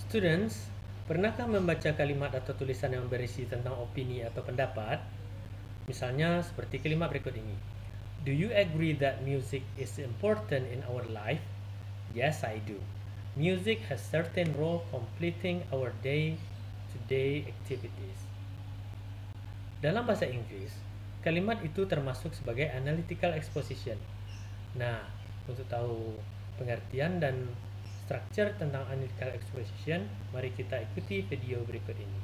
Students, pernahkah membaca kalimat atau tulisan yang berisi tentang opini atau pendapat? Misalnya seperti kalimat berikut ini. Do you agree that music is important in our life? Yes, I do. Music has certain role completing our day-to-day activities. Dalam bahasa Inggris, kalimat itu termasuk sebagai analytical exposition. Nah, untuk tahu pengertian dan structure tentang analytical exposition, mari kita ikuti video berikut ini.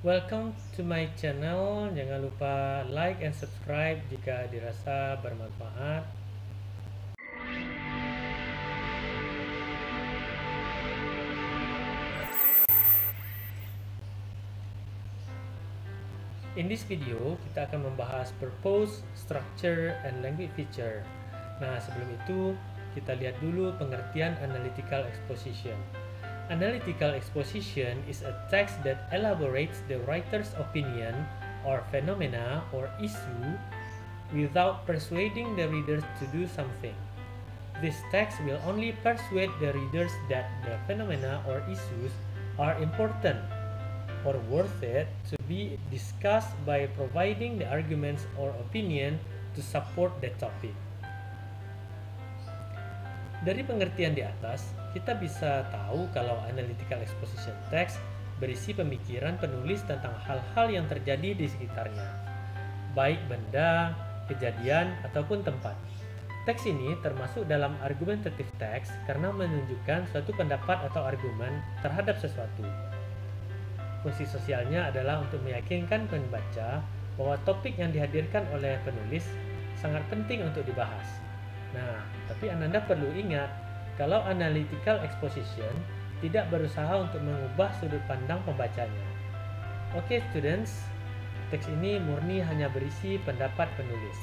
Welcome to my channel. Jangan lupa like and subscribe jika dirasa bermanfaat. In this video, kita akan membahas purpose, structure, and language feature. Nah, sebelum itu, kita lihat dulu pengertian analytical exposition. Analytical exposition is a text that elaborates the writer's opinion or phenomena or issue without persuading the readers to do something. This text will only persuade the readers that the phenomena or issues are important or worth it to be discussed by providing the arguments or opinion to support the topic. Dari pengertian di atas, kita bisa tahu kalau analytical exposition text berisi pemikiran penulis tentang hal-hal yang terjadi di sekitarnya, baik benda, kejadian, ataupun tempat. Teks ini termasuk dalam argumentative text karena menunjukkan suatu pendapat atau argumen terhadap sesuatu. Fungsi sosialnya adalah untuk meyakinkan pembaca bahwa topik yang dihadirkan oleh penulis sangat penting untuk dibahas. Nah, tapi Ananda perlu ingat kalau analytical exposition tidak berusaha untuk mengubah sudut pandang pembacanya. Oke, students, teks ini murni hanya berisi pendapat penulis.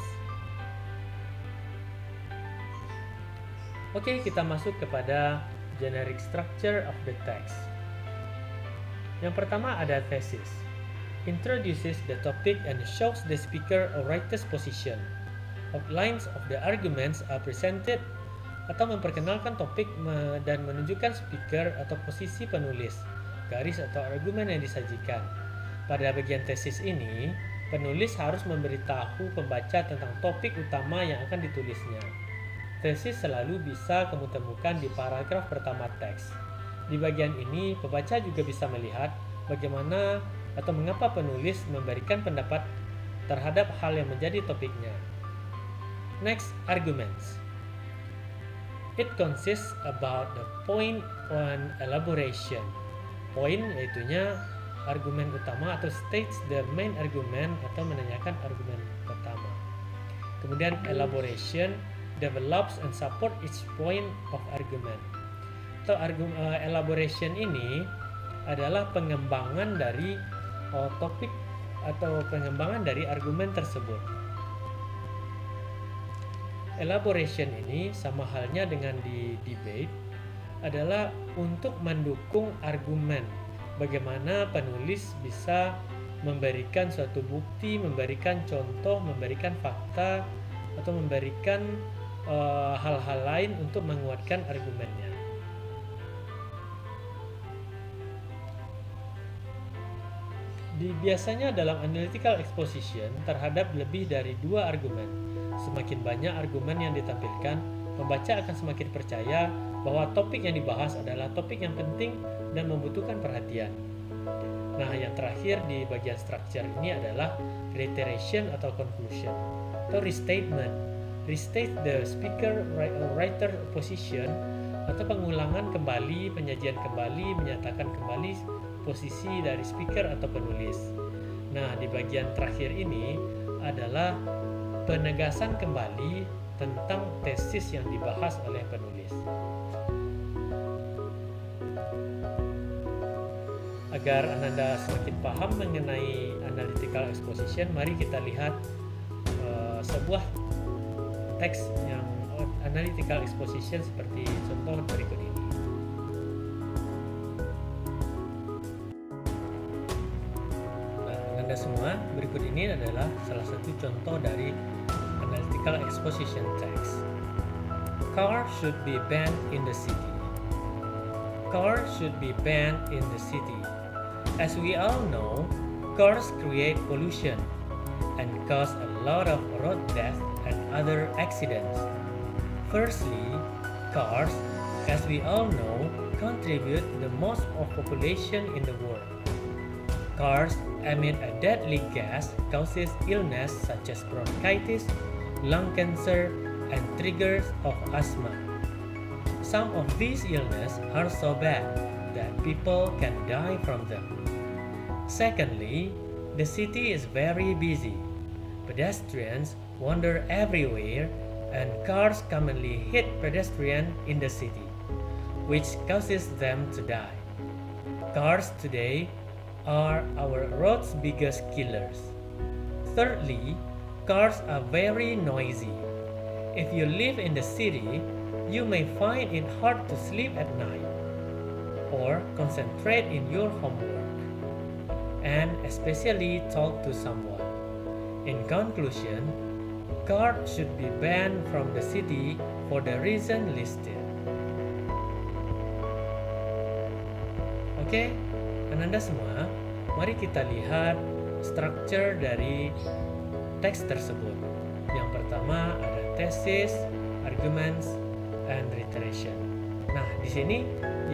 Oke, kita masuk kepada generic structure of the text. Yang pertama ada thesis. Introduces the topic and shows the speaker or writer's position. Outlines of the arguments are presented atau memperkenalkan topik dan menunjukkan speaker atau posisi penulis, garis atau argumen yang disajikan. Pada bagian tesis ini, penulis harus memberitahu pembaca tentang topik utama yang akan ditulisnya. Tesis selalu bisa kamu temukan di paragraf pertama teks. Di bagian ini, pembaca juga bisa melihat bagaimana atau mengapa penulis memberikan pendapat terhadap hal yang menjadi topiknya. Next, arguments. It consists about the point on elaboration. Point yaitunya argumen utama atau states the main argument atau menanyakan argumen pertama. Kemudian elaboration develops and support each point of argument. Atau elaboration ini adalah pengembangan dari topik atau pengembangan dari argumen tersebut. Elaboration ini sama halnya dengan di debate adalah untuk mendukung argumen. Bagaimana penulis bisa memberikan suatu bukti, memberikan contoh, memberikan fakta, atau memberikan hal-hal lain untuk menguatkan argumennya. Biasanya dalam analytical exposition terhadap lebih dari 2 argumen. Semakin banyak argumen yang ditampilkan, pembaca akan semakin percaya bahwa topik yang dibahas adalah topik yang penting dan membutuhkan perhatian. Nah, yang terakhir di bagian structure ini adalah reiteration atau conclusion atau restatement. Restate the speaker writer position atau pengulangan kembali, penyajian kembali, menyatakan kembali posisi dari speaker atau penulis. Nah, di bagian terakhir ini adalah penegasan kembali tentang tesis yang dibahas oleh penulis. Agar Ananda semakin paham mengenai analytical exposition, mari kita lihat sebuah teks yang analytical exposition seperti contoh berikut ini. Anda semua, berikut ini adalah salah satu contoh dari analytical exposition text. Car should be banned in the city. cars should be banned in the city. As we all know, cars create pollution and cause a lot of road death and other accidents. Firstly, cars, as we all know, contribute the most of population in the world. Cars emit a deadly gas causes illness such as bronchitis, lung cancer, and triggers of asthma. Some of these illnesses are so bad that people can die from them. Secondly, the city is very busy. Pedestrians wander everywhere and cars commonly hit pedestrians in the city, which causes them to die. Cars today are our road's biggest killers. Thirdly, cars are very noisy. If you live in the city, you may find it hard to sleep at night or concentrate in your homework, and especially talk to someone. In conclusion, cars should be banned from the city for the reason listed. Oke, Ananda semua, mari kita lihat struktur dari teks tersebut. Yang pertama ada thesis, arguments, and reiteration. Nah, di sini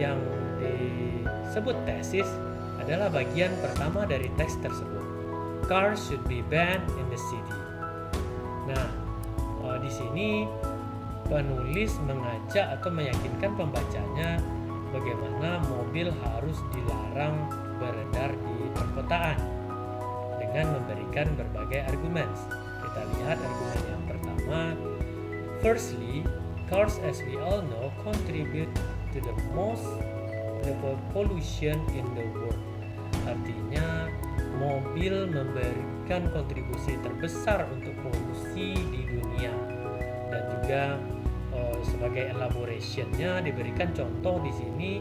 yang disebut thesis adalah bagian pertama dari teks tersebut. Cars should be banned in the city. Nah, di sini penulis mengajak atau meyakinkan pembacanya bagaimana mobil harus dilarang beredar di perkotaan dengan memberikan berbagai argumen. Kita lihat argumen yang pertama. Firstly, cars as we all know contribute to the most pollution in the world. Artinya mobil memberikan kontribusi terbesar untuk polusi di dunia, dan juga sebagai elaborationnya diberikan contoh di sini.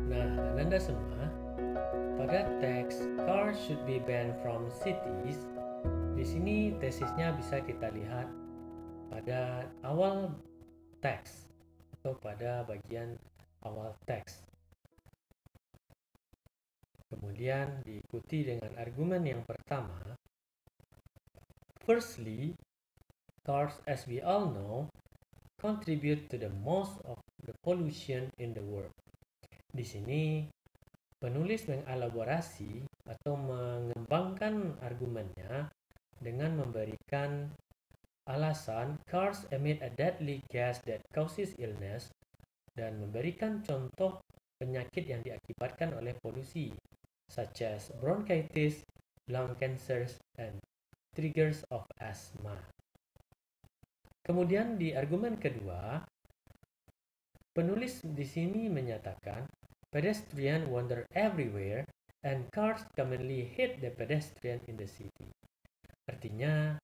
Nah, Anda semua, pada teks cars should be banned from cities, di sini tesisnya bisa kita lihat pada awal teks atau pada bagian awal teks. Kemudian diikuti dengan argumen yang pertama. Firstly, cars as we all know contribute to the most of the pollution in the world. Di sini penulis mengelaborasi atau mengembangkan argumennya dengan memberikan alasan cars emit a deadly gas that causes illness dan memberikan contoh penyakit yang diakibatkan oleh polusi such as bronchitis, lung cancers, and triggers of asthma. Kemudian di argumen kedua, penulis di sini menyatakan pedestrians wander everywhere and cars commonly hit the pedestrian in the city. Artinya,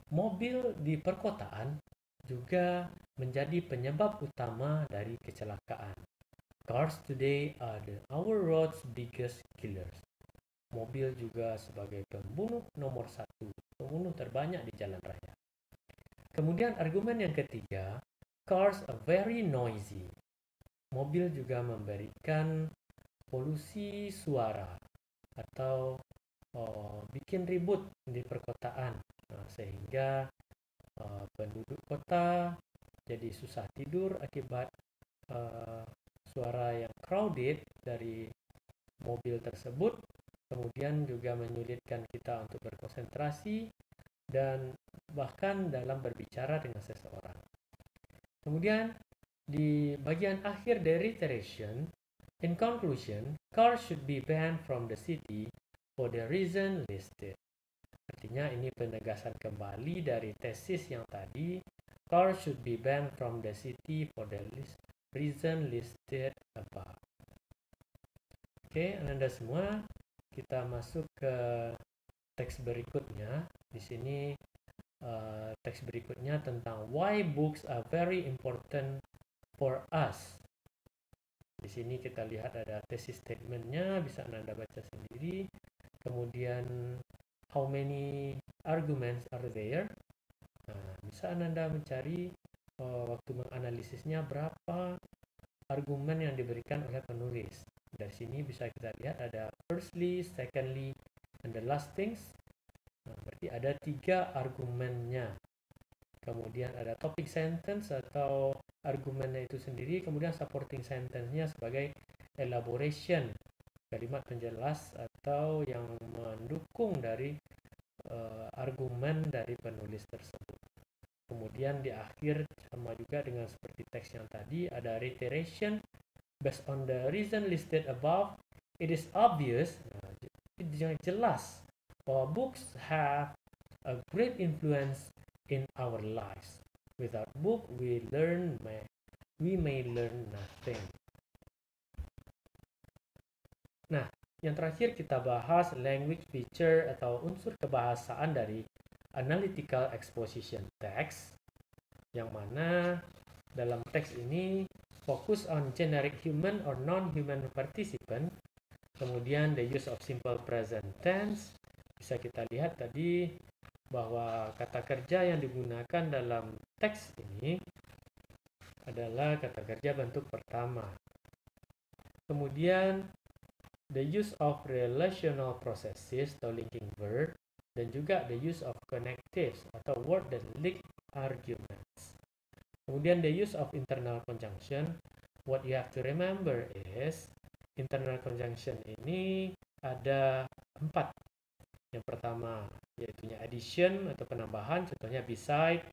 mobil di perkotaan juga menjadi penyebab utama dari kecelakaan. Cars today are our road's biggest killers. Mobil juga sebagai pembunuh nomor satu, pembunuh terbanyak di jalan raya. Kemudian argumen yang ketiga, cars are very noisy. Mobil juga memberikan polusi suara atau bikin ribut di perkotaan, sehingga penduduk kota jadi susah tidur akibat suara yang crowded dari mobil tersebut. Kemudian juga menyulitkan kita untuk berkonsentrasi dan bahkan dalam berbicara dengan seseorang. Kemudian di bagian akhir dari reiteration, in conclusion, cars should be banned from the city for the reason listed. Artinya ini penegasan kembali dari tesis yang tadi, cars should be banned from the city for the reason listed above. Oke, Anda semua, kita masuk ke teks berikutnya. Di sini teks berikutnya tentang why books are very important for us. Di sini kita lihat ada thesis statement-nya, bisa Anda baca sendiri. Kemudian how many arguments are there? Nah, bisa Anda mencari waktu menganalisisnya berapa argumen yang diberikan oleh penulis. Dari sini bisa kita lihat ada firstly, secondly, and the last things. Nah, berarti ada 3 argumennya. Kemudian ada topic sentence atau argumennya itu sendiri, kemudian supporting sentence-nya sebagai elaboration, kalimat penjelas atau yang mendukung dari argumen dari penulis tersebut. Kemudian di akhir sama juga dengan seperti teks yang tadi, ada reiteration based on the reason listed above. It is obvious, jelas bahwa books have a great influence in our lives. Without book, we may learn nothing. Nah, yang terakhir kita bahas language feature atau unsur kebahasaan dari analytical exposition text, yang mana dalam teks ini fokus on generic human or non-human participant. Kemudian the use of simple present tense. Bisa kita lihat tadi bahwa kata kerja yang digunakan dalam teks ini adalah kata kerja bentuk pertama. Kemudian the use of relational processes atau linking verb, dan juga the use of connectives atau word that link arguments. Kemudian the use of internal conjunction. What you have to remember is internal conjunction ini ada 4. Yang pertama yaitu addition atau penambahan, contohnya beside,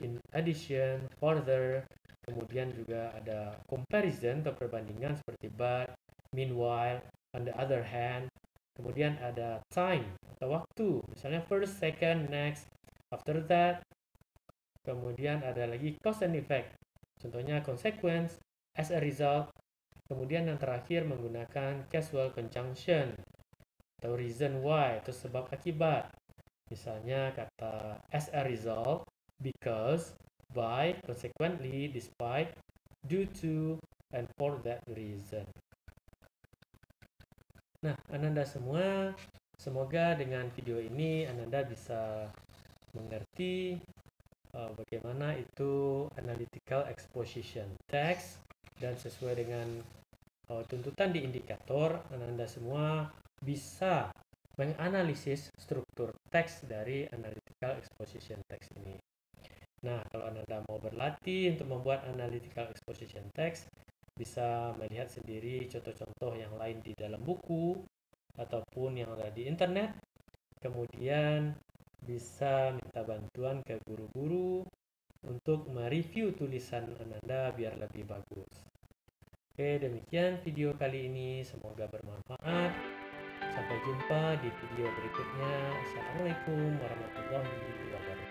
in addition, further. Kemudian juga ada comparison atau perbandingan seperti but, meanwhile, on the other hand. Kemudian ada time atau waktu, misalnya first, second, next, after that. Kemudian ada lagi cause and effect, contohnya consequence, as a result. Kemudian yang terakhir menggunakan causal conjunction atau reason why atau sebab akibat. Misalnya kata as a result, because, by, consequently, despite, due to, and for that reason. Nah, Ananda semua, semoga dengan video ini Ananda bisa mengerti bagaimana itu analytical exposition text, dan sesuai dengan tuntutan di indikator, Ananda semua bisa menganalisis struktur teks dari analytical exposition text ini. Nah, kalau Ananda mau berlatih untuk membuat analytical exposition text, bisa melihat sendiri contoh-contoh yang lain di dalam buku ataupun yang ada di internet. Kemudian bisa minta bantuan ke guru-guru untuk mereview tulisan Ananda biar lebih bagus. Oke, demikian video kali ini. Semoga bermanfaat. Sampai jumpa di video berikutnya. Assalamualaikum warahmatullahi wabarakatuh.